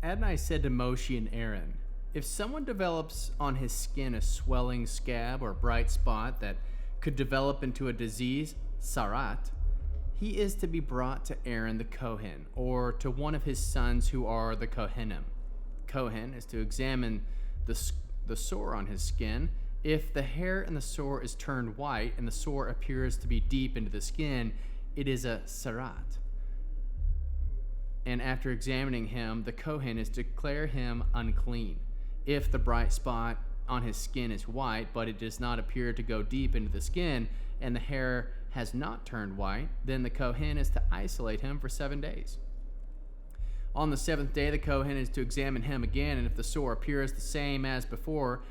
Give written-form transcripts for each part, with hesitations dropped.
Adonai said to Moshe and Aaron, "If someone develops on his skin a swelling scab or bright spot that could develop into a disease, sarat, he is to be brought to Aaron the Kohen, or to one of his sons who are the Kohanim. Kohen is to examine the sore on his skin. If the hair in the sore is turned white and the sore appears to be deep into the skin, it is a sarat. And after examining him, the Kohen is to declare him unclean. If the bright spot on his skin is white, but it does not appear to go deep into the skin, and the hair has not turned white, then the Kohen is to isolate him for 7 days. On the seventh day, the Kohen is to examine him again, and if the sore appears the same as before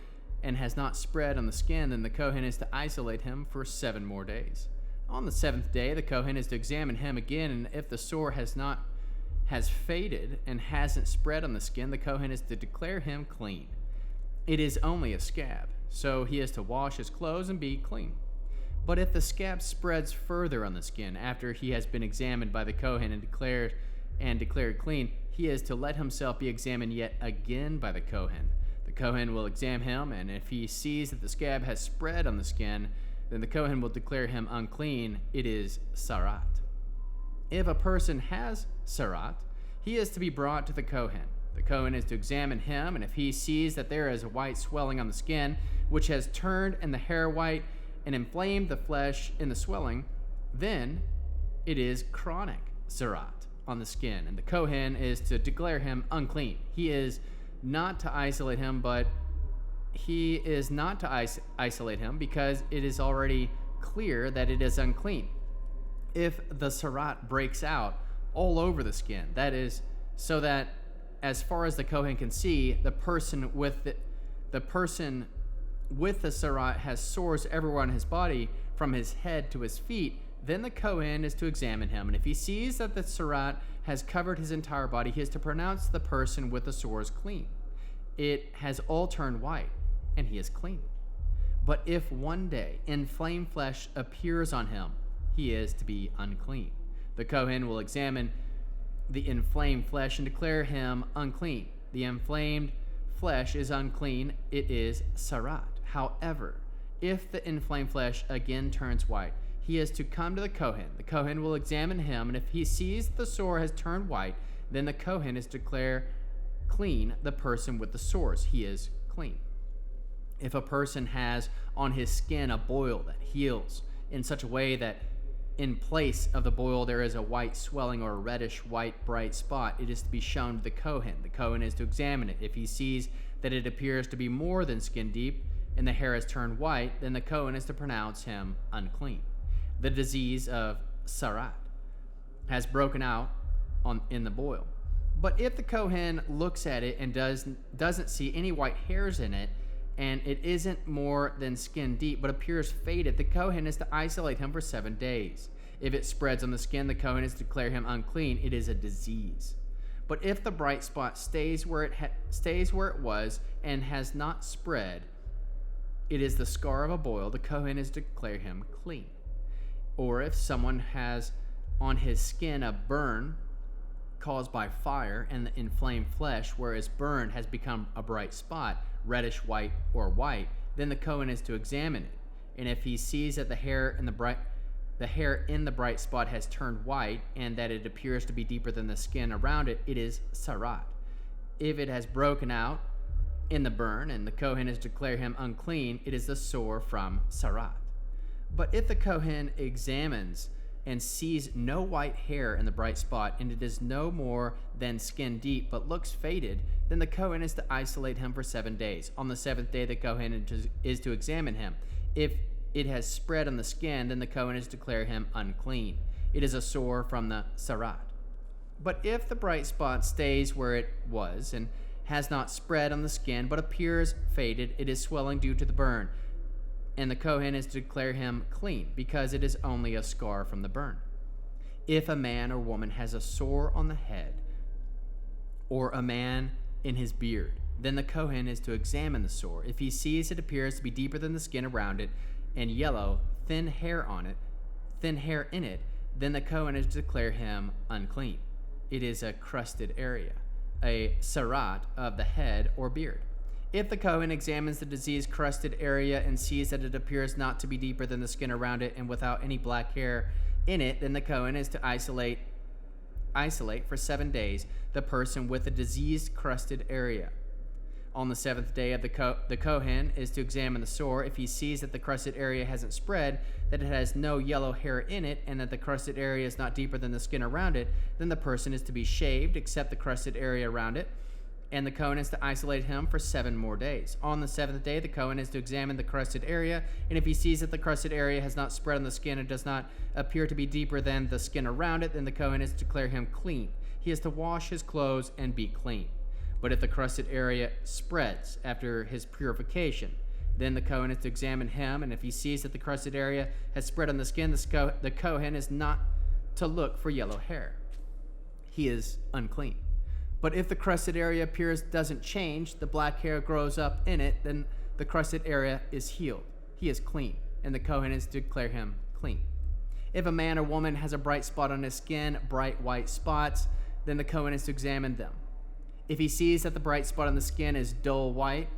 and has not spread on the skin, then the Kohen is to isolate him for 7 more days. On the seventh day, the Kohen is to examine him again, and if the sore has faded and hasn't spread on the skin, the Kohen is to declare him clean. It is only a scab, so he is to wash his clothes and be clean. But if the scab spreads further on the skin after he has been examined by the Kohen and declared clean, he is to let himself be examined yet again by the Kohen. The Kohen will examine him, and if he sees that the scab has spread on the skin, then the Kohen will declare him unclean. It is sarat. If a person has sarat, he is to be brought to the Kohen. The Kohen is to examine him, and if he sees that there is a white swelling on the skin, which has turned and the hair white and inflamed the flesh in the swelling, then it is chronic sarat on the skin, and the Kohen is to declare him unclean. He is not to isolate him, but he is not to isolate him because it is already clear that it is unclean. If the sarat breaks out all over the skin, that is, so that as far as the Kohen can see, the person with the sarat has sores everywhere on his body from his head to his feet, then the Kohen is to examine him, and if he sees that the sarat has covered his entire body, he is to pronounce the person with the sores clean. It has all turned white, and he is clean. But if one day inflamed flesh appears on him, he is to be unclean. The Kohen will examine the inflamed flesh and declare him unclean. The inflamed flesh is unclean, it is sarat. However, if the inflamed flesh again turns white, he is to come to the Kohen. The Kohen will examine him, and if he sees the sore has turned white, then the Kohen is to declare clean the person with the sores. He is clean. If a person has on his skin a boil that heals in such a way that in place of the boil there is a white swelling or a reddish white bright spot, it is to be shown to the Kohen. The Kohen is to examine it. If he sees that it appears to be more than skin deep and the hair has turned white, then the Kohen is to pronounce him unclean. The disease of sarat has broken out in the boil. But if the Kohen looks at it and doesn't see any white hairs in it, and it isn't more than skin deep but appears faded, the Kohen is to isolate him for 7 days. If it spreads on the skin, the Kohen is to declare him unclean. It is a disease. But if the bright spot stays where it was and has not spread, it is the scar of a boil. The Kohen is to declare him clean. Or if someone has on his skin a burn caused by fire and the inflamed flesh, whereas burn has become a bright spot, reddish white or white, then the Kohen is to examine it. And if he sees that the hair in the bright spot has turned white and that it appears to be deeper than the skin around it, it is sarat. If it has broken out in the burn and the Kohen is to declare him unclean, it is the sore from sarat. But if the Kohen examines and sees no white hair in the bright spot, and it is no more than skin deep but looks faded, then the Kohen is to isolate him for 7 days. On the seventh day, the Kohen is to examine him. If it has spread on the skin, then the Kohen is to declare him unclean. It is a sore from the sarat. But if the bright spot stays where it was and has not spread on the skin but appears faded, it is swelling due to the burn, and the Kohen is to declare him clean, because it is only a scar from the burn. If a man or woman has a sore on the head, or a man in his beard, then the Kohen is to examine the sore. If he sees it appears to be deeper than the skin around it, and yellow, thin hair in it, then the Kohen is to declare him unclean. It is a crusted area. a sarat of the head or beard. If the Kohen examines the disease-crusted area and sees that it appears not to be deeper than the skin around it and without any black hair in it, then the Kohen is to isolate for 7 days the person with the disease-crusted area. On the seventh day of the Kohen is to examine the sore. If he sees that the crusted area hasn't spread, that it has no yellow hair in it, and that the crusted area is not deeper than the skin around it, then the person is to be shaved except the crusted area around it, and the Kohen is to isolate him for 7 more days. On the seventh day, the Kohen is to examine the crusted area, and if he sees that the crusted area has not spread on the skin and does not appear to be deeper than the skin around it, then the Kohen is to declare him clean. He is to wash his clothes and be clean. But if the crusted area spreads after his purification, then the Kohen is to examine him, and if he sees that the crusted area has spread on the skin, the Kohen is not to look for yellow hair. He is unclean. But if the crusted area doesn't change, the black hair grows up in it, then the crusted area is healed. He is clean, and the Kohen is to declare him clean. If a man or woman has a bright spot on his skin, bright white spots, then the Kohen is to examine them. If he sees that the bright spot on the skin is dull white,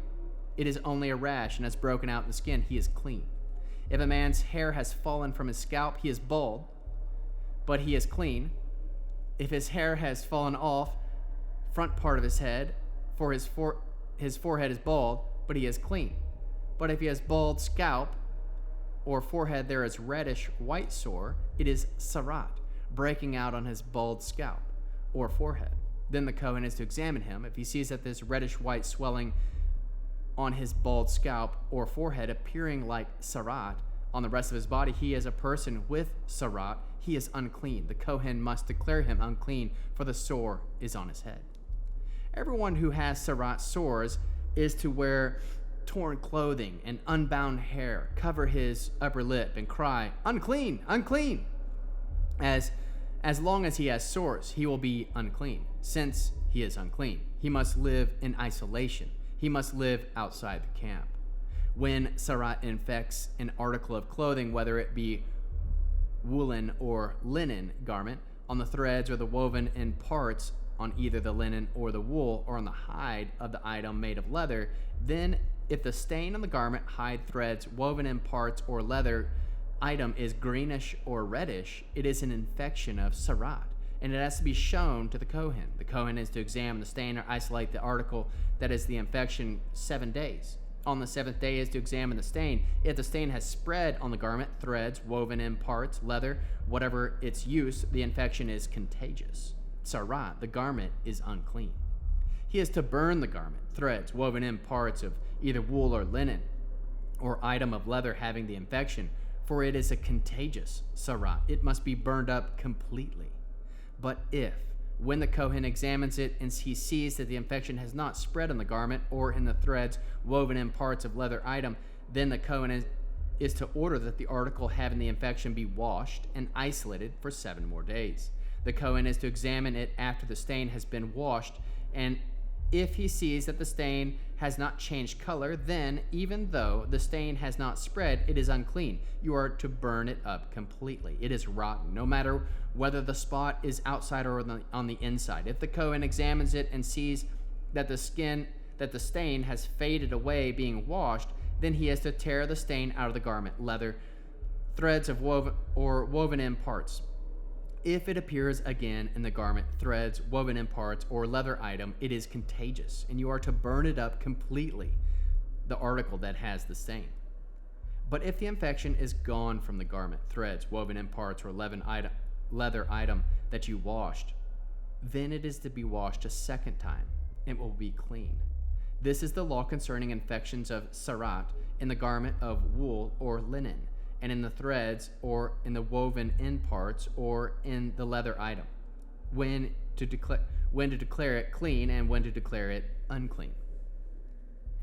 it is only a rash and has broken out in the skin, he is clean. If a man's hair has fallen from his scalp, he is bald, but he is clean. If his hair has fallen off front part of his head, for his forehead is bald, but he is clean. But if he has bald scalp or forehead there is reddish white sore, it is sarat, breaking out on his bald scalp or forehead. Then the Kohen is to examine him. If he sees that this reddish white swelling on his bald scalp or forehead appearing like sarat on the rest of his body, he is a person with sarat. He is unclean. The Kohen must declare him unclean, for the sore is on his head. Everyone who has sarat sores is to wear torn clothing and unbound hair, cover his upper lip, and cry, "Unclean, unclean!" As long as he has sores, he will be unclean. Since he is unclean, he must live in isolation. He must live outside the camp. When sarat infects an article of clothing, whether it be woolen or linen garment, on the threads or the woven in parts on either the linen or the wool, or on the hide of the item made of leather, then if the stain on the garment, hide, threads, woven in parts, or leather item is greenish or reddish, it is an infection of sarat, and it has to be shown to the Kohen. The Kohen is to examine the stain or isolate the article that is the infection 7 days. On the seventh day is to examine the stain. If the stain has spread on the garment, threads, woven in parts, leather, whatever its use, the infection is contagious. Sarat, the garment, is unclean. He is to burn the garment, threads, woven in parts of either wool or linen, or item of leather having the infection, for it is a contagious sarat. It must be burned up completely. But if, when the Kohen examines it and he sees that the infection has not spread on the garment or in the threads woven in parts of leather item, then the Kohen is to order that the article having the infection be washed and isolated for 7 more days. The Kohen is to examine it after the stain has been washed, and if he sees that the stain has not changed color, then, even though the stain has not spread, it is unclean. You are to burn it up completely. It is rotten, no matter whether the spot is outside or on the inside. If the Kohen examines it and sees that the stain has faded away being washed, then he has to tear the stain out of the garment, leather, threads of woven in parts. If it appears again in the garment, threads, woven in parts, or leather item, it is contagious, and you are to burn it up completely, the article that has the stain. But if the infection is gone from the garment, threads, woven in parts, or leather item that you washed, then it is to be washed a second time. It will be clean. This is the law concerning infections of sarat in the garment of wool or linen, and in the threads, or in the woven in parts, or in the leather item, when to declare it clean and when to declare it unclean.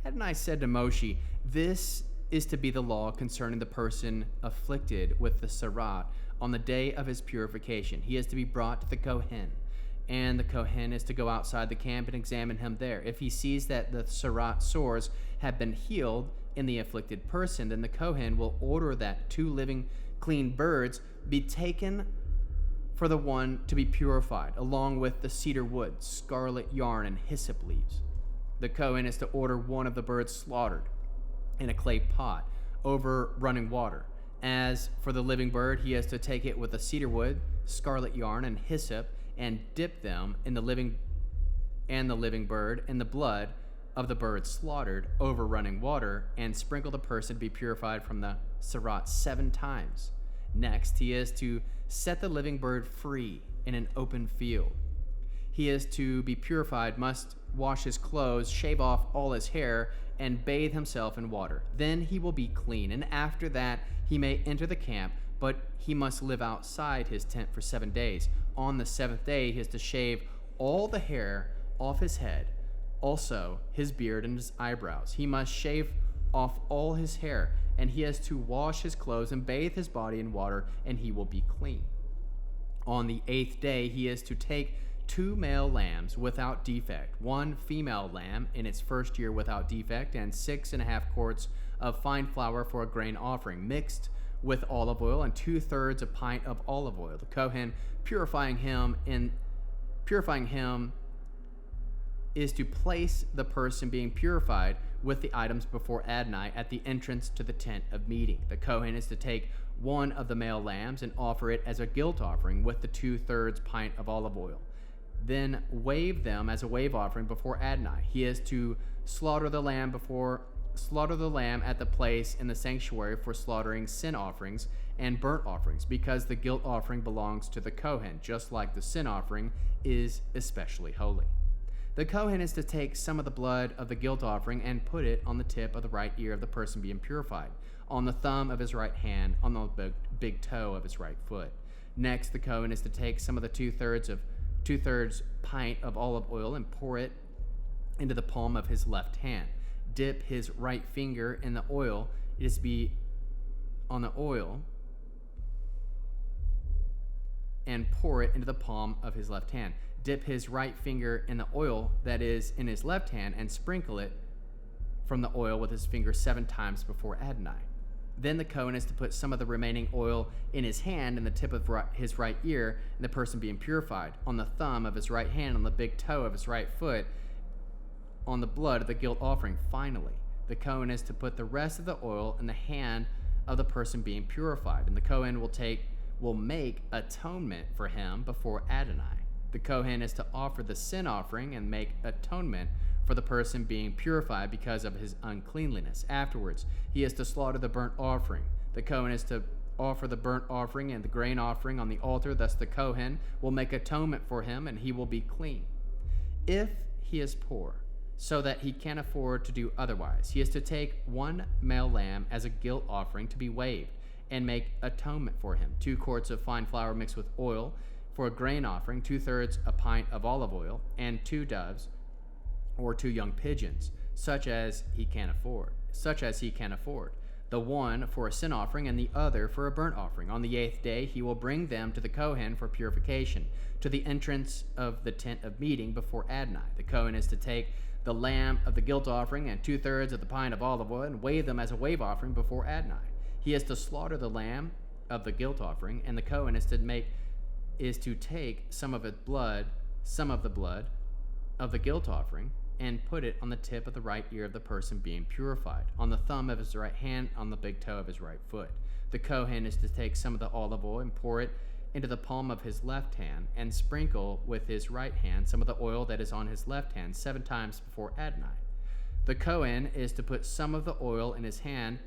Adonai said to Moshe, "This is to be the law concerning the person afflicted with the sarat on the day of his purification. He is to be brought to the Kohen, and the Kohen is to go outside the camp and examine him there. If he sees that the sarat sores have been healed in the afflicted person, then the Kohen will order that 2 living clean birds be taken for the one to be purified, along with the cedar wood, scarlet yarn, and hyssop leaves. The Kohen is to order one of the birds slaughtered in a clay pot over running water. As for the living bird, he is to take it with the cedar wood, scarlet yarn, and hyssop, and dip them in the living bird in the blood of the bird slaughtered over running water, and sprinkle the person to be purified from the sarat 7 times. Next, he is to set the living bird free in an open field. He is to be purified, must wash his clothes, shave off all his hair, and bathe himself in water. Then he will be clean, and after that he may enter the camp, but he must live outside his tent for 7 days. On the 7th day he is to shave all the hair off his head, also his beard and his eyebrows. He must shave off all his hair, and he has to wash his clothes and bathe his body in water, and he will be clean. On the 8th day he is to take 2 male lambs without defect, 1 female lamb in its first year without defect, and 6.5 quarts of fine flour for a grain offering, mixed with olive oil, and 2/3 a pint of olive oil. The Kohen purifying him is to place the person being purified with the items before Adonai at the entrance to the tent of meeting. The Kohen is to take 1 of the male lambs and offer it as a guilt offering with the 2/3 pint of olive oil. Then wave them as a wave offering before Adonai. He is to slaughter the lamb at the place in the sanctuary for slaughtering sin offerings and burnt offerings, because the guilt offering belongs to the Kohen, just like the sin offering is especially holy. The Kohen is to take some of the blood of the guilt offering and put it on the tip of the right ear of the person being purified, on the thumb of his right hand, on the big toe of his right foot. Next, the Kohen is to take some of the 2/3 pint of olive oil and pour it into the palm of his left hand. Dip his right finger in the oil. It is to be on the oil, and pour it into the palm of his left hand. Dip his right finger in the oil that is in his left hand, and sprinkle it from the oil with his finger 7 times before Adonai. Then the Kohen is to put some of the remaining oil in his hand and the tip of his right ear, and the person being purified, on the thumb of his right hand, on the big toe of his right foot, on the blood of the guilt offering. Finally, the Kohen is to put the rest of the oil in the hand of the person being purified, and the Kohen will make atonement for him before Adonai. The Kohen is to offer the sin offering and make atonement for the person being purified because of his uncleanliness. Afterwards, he is to slaughter the burnt offering. The Kohen is to offer the burnt offering and the grain offering on the altar. Thus the Kohen will make atonement for him, and he will be clean. If he is poor, so that he can't afford to do otherwise, he is to take 1 male lamb as a guilt offering to be waved, and make atonement for him. 2 quarts of fine flour mixed with oil for a grain offering, 2/3 a pint of olive oil, and 2 doves or 2 young pigeons, such as he can afford. The one for a sin offering and the other for a burnt offering. On the 8th day he will bring them to the Kohen for purification, to the entrance of the tent of meeting before Adonai. The Kohen is to take the lamb of the guilt offering and 2/3 of the pint of olive oil, and wave them as a wave offering before Adonai. He is to slaughter the lamb of the guilt offering, and the Kohen is to take some of the blood of the guilt offering, and put it on the tip of the right ear of the person being purified, on the thumb of his right hand, on the big toe of his right foot. The Kohen is to take some of the olive oil and pour it into the palm of his left hand, and sprinkle with his right hand some of the oil that is on his left hand 7 times before Adonai. The Kohen is to put some of the oil in his hand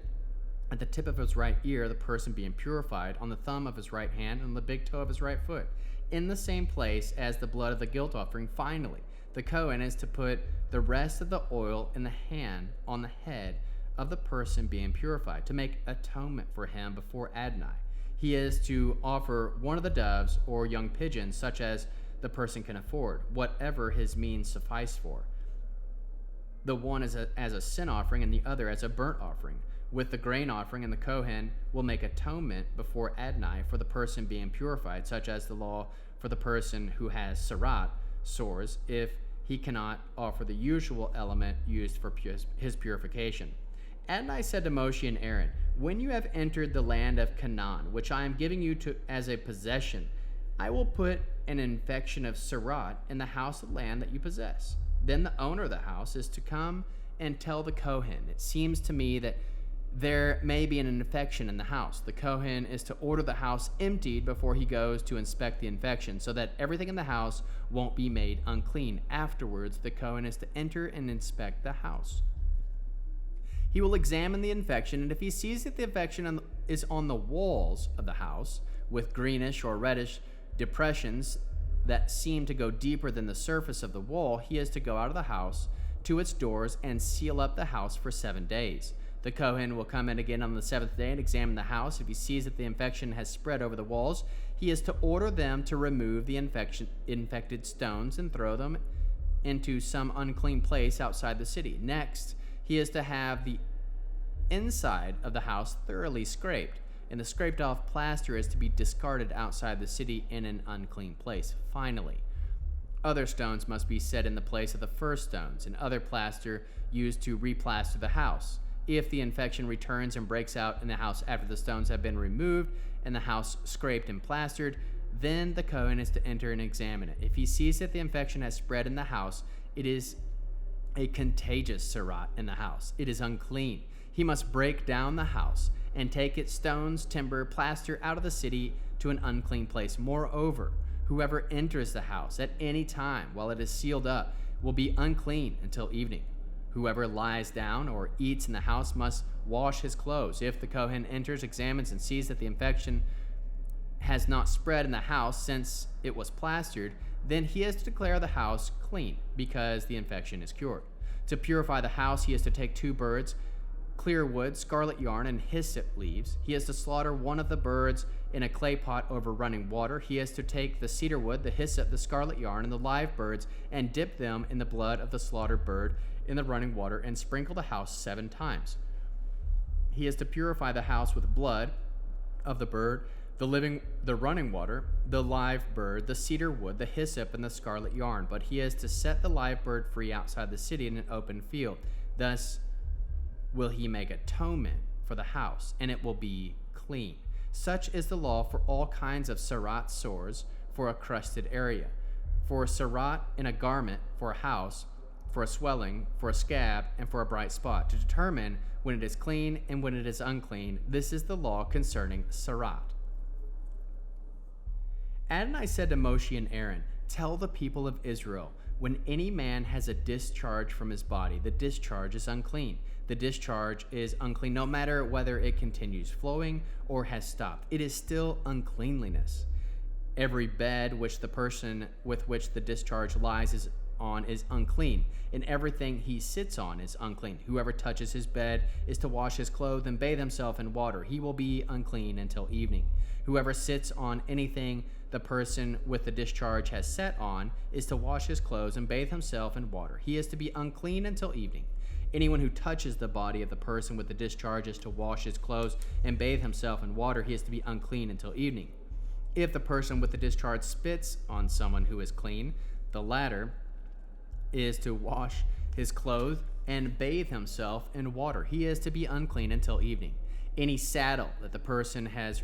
at the tip of his right ear, the person being purified, on the thumb of his right hand, and on the big toe of his right foot, in the same place as the blood of the guilt offering. Finally, the Kohen is to put the rest of the oil in the hand on the head of the person being purified, to make atonement for him before Adonai. He is to offer 1 of the doves or young pigeons, such as the person can afford, whatever his means suffice for. The one as a sin offering, and the other as a burnt offering, with the grain offering, and the Kohen will make atonement before Adonai for the person being purified, such as the law for the person who has sarat, sores, if he cannot offer the usual element used for his purification. Adonai said to Moshe and Aaron, "When you have entered the land of Canaan, which I am giving you as a possession, I will put an infection of Surat in the house of land that you possess. Then the owner of the house is to come and tell the Kohen. It seems to me that there may be an infection in the house. The Kohen is to order the house emptied before he goes to inspect the infection, so that everything in the house won't be made unclean. Afterwards, the Kohen is to enter and inspect the house. He will examine the infection, and if he sees that the infection is on the walls of the house with greenish or reddish depressions that seem to go deeper than the surface of the wall, he is to go out of the house to its doors and seal up the house for 7 days. The Kohen will come in again on the 7th day and examine the house. If he sees that the infection has spread over the walls, he is to order them to remove the infected stones and throw them into some unclean place outside the city. Next, he is to have the inside of the house thoroughly scraped, and the scraped off plaster is to be discarded outside the city in an unclean place. Finally, other stones must be set in the place of the first stones, and other plaster used to replaster the house. If the infection returns and breaks out in the house after the stones have been removed and the house scraped and plastered, then the Kohen is to enter and examine it. If he sees that the infection has spread in the house, it is a contagious Surat in the house. It is unclean. He must break down the house and take its stones, timber, plaster out of the city to an unclean place. Moreover, whoever enters the house at any time while it is sealed up will be unclean until evening. Whoever lies down or eats in the house must wash his clothes. If the Kohen enters, examines, and sees that the infection has not spread in the house since it was plastered, then he is to declare the house clean because the infection is cured. To purify the house, he is to take 2 birds, clear wood, scarlet yarn, and hyssop leaves. He is to slaughter one of the birds in a clay pot over running water. He is to take the cedar wood, the hyssop, the scarlet yarn, and the live birds and dip them in the blood of the slaughtered bird in the running water and sprinkle the house 7 times. He is to purify the house with blood of the bird, the running water, the live bird, the cedar wood, the hyssop, and the scarlet yarn. But he is to set the live bird free outside the city in an open field. Thus will he make atonement for the house, and it will be clean. Such is the law for all kinds of Surat sores for a crusted area, for a Surat in a garment, for a house, for a swelling, for a scab, and for a bright spot, to determine when it is clean and when it is unclean. This is the law concerning Surat. Adonai said to Moshe and Aaron, "Tell the people of Israel, when any man has a discharge from his body, the discharge is unclean. The discharge is unclean no matter whether it continues flowing or has stopped. It is still uncleanliness. Every bed which the person with which the discharge lies is unclean, and everything he sits on is unclean. Whoever touches his bed is to wash his clothes and bathe himself in water. He will be unclean until evening. Whoever sits on anything the person with the discharge has sat on is to wash his clothes and bathe himself in water. He is to be unclean until evening. Anyone who touches the body of the person with the discharge is to wash his clothes and bathe himself in water. He is to be unclean until evening. If the person with the discharge spits on someone who is clean, the latter is to wash his clothes and bathe himself in water. He is to be unclean until evening. Any saddle that the person has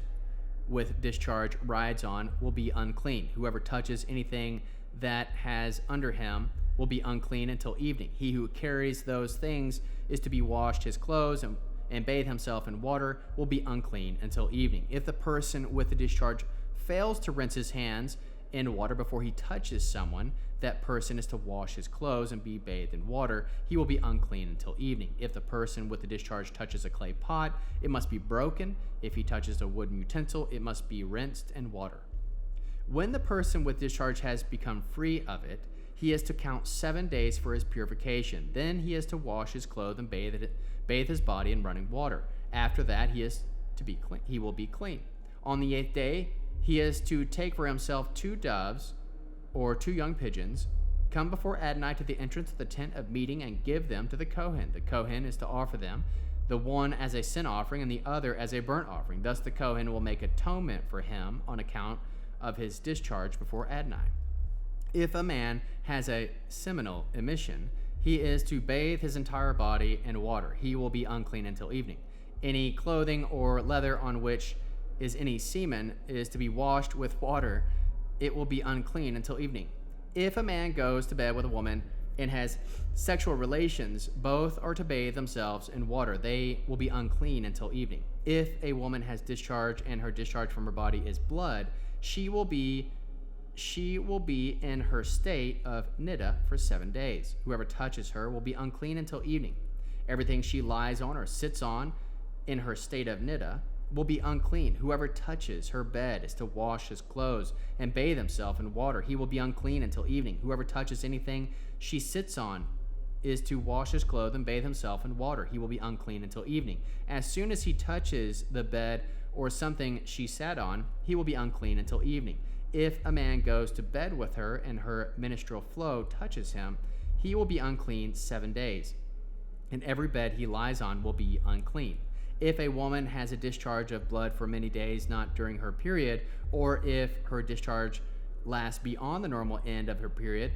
with discharge rides on will be unclean. Whoever touches anything that has under him will be unclean until evening. He who carries those things is to be washed his clothes and bathe himself in water will be unclean until evening. If the person with the discharge fails to rinse his hands in water before he touches someone, that person is to wash his clothes and be bathed in water. He will be unclean until evening. If the person with the discharge touches a clay pot, it must be broken. If he touches a wooden utensil, it must be rinsed in water. When the person with discharge has become free of it, he is to count 7 days for his purification. Then he is to wash his clothes and bathe his body in running water. After that, he will be clean. On the 8th day, he is to take for himself 2 doves or 2 young pigeons, come before Adonai to the entrance of the tent of meeting, and give them to the Kohen. The Kohen is to offer them, the one as a sin offering and the other as a burnt offering. Thus the Kohen will make atonement for him on account of his discharge before Adonai. If a man has a seminal emission, he is to bathe his entire body in water. He will be unclean until evening. Any clothing or leather on which is any semen is to be washed with water it will be unclean until evening. If a man goes to bed with a woman and has sexual relations, both are to bathe themselves in water. They will be unclean until evening. If a woman has discharge and her discharge from her body is blood, she will be in her state of niddah for 7 days. Whoever touches her will be unclean until evening. Everything she lies on or sits on in her state of niddah will be unclean. Whoever touches her bed is to wash his clothes and bathe himself in water. He will be unclean until evening. Whoever touches anything she sits on is to wash his clothes and bathe himself in water. He will be unclean until evening. As soon as he touches the bed or something she sat on, he will be unclean until evening. If a man goes to bed with her and her menstrual flow touches him, he will be unclean 7 days. And every bed he lies on will be unclean. If a woman has a discharge of blood for many days, not during her period, or if her discharge lasts beyond the normal end of her period,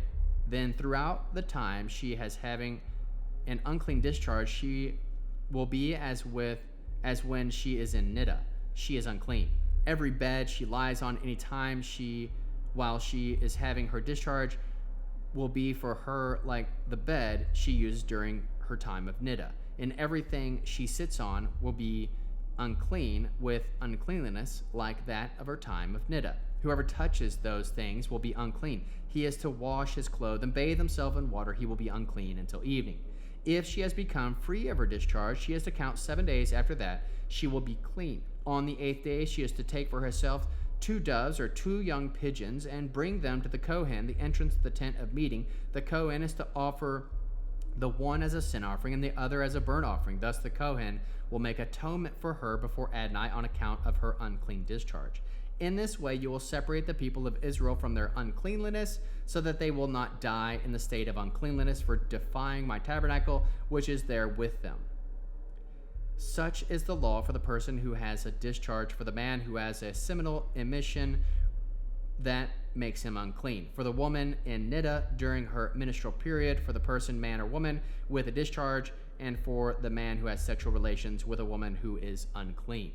then throughout the time she has having an unclean discharge, she will be as when she is in niddah. She is unclean. Every bed she lies on any time while she is having her discharge will be for her like the bed she used during her time of niddah. And everything she sits on will be unclean with uncleanliness like that of her time of niddah. Whoever touches those things will be unclean. He is to wash his clothes and bathe himself in water. He will be unclean until evening. If she has become free of her discharge, she is to count 7 days after that. She will be clean. On the 8th day, she is to take for herself 2 doves or 2 young pigeons and bring them to the Kohen, the entrance of the tent of meeting. The Kohen is to offer the one as a sin offering and the other as a burnt offering. Thus the Kohen will make atonement for her before Adonai on account of her unclean discharge. In this way you will separate the people of Israel from their uncleanliness, so that they will not die in the state of uncleanliness for defying my tabernacle, which is there with them. Such is the law for the person who has a discharge, for the man who has a seminal emission that makes him unclean, for the woman in niddah during her menstrual period, for the person, man or woman, with a discharge, and for the man who has sexual relations with a woman who is unclean.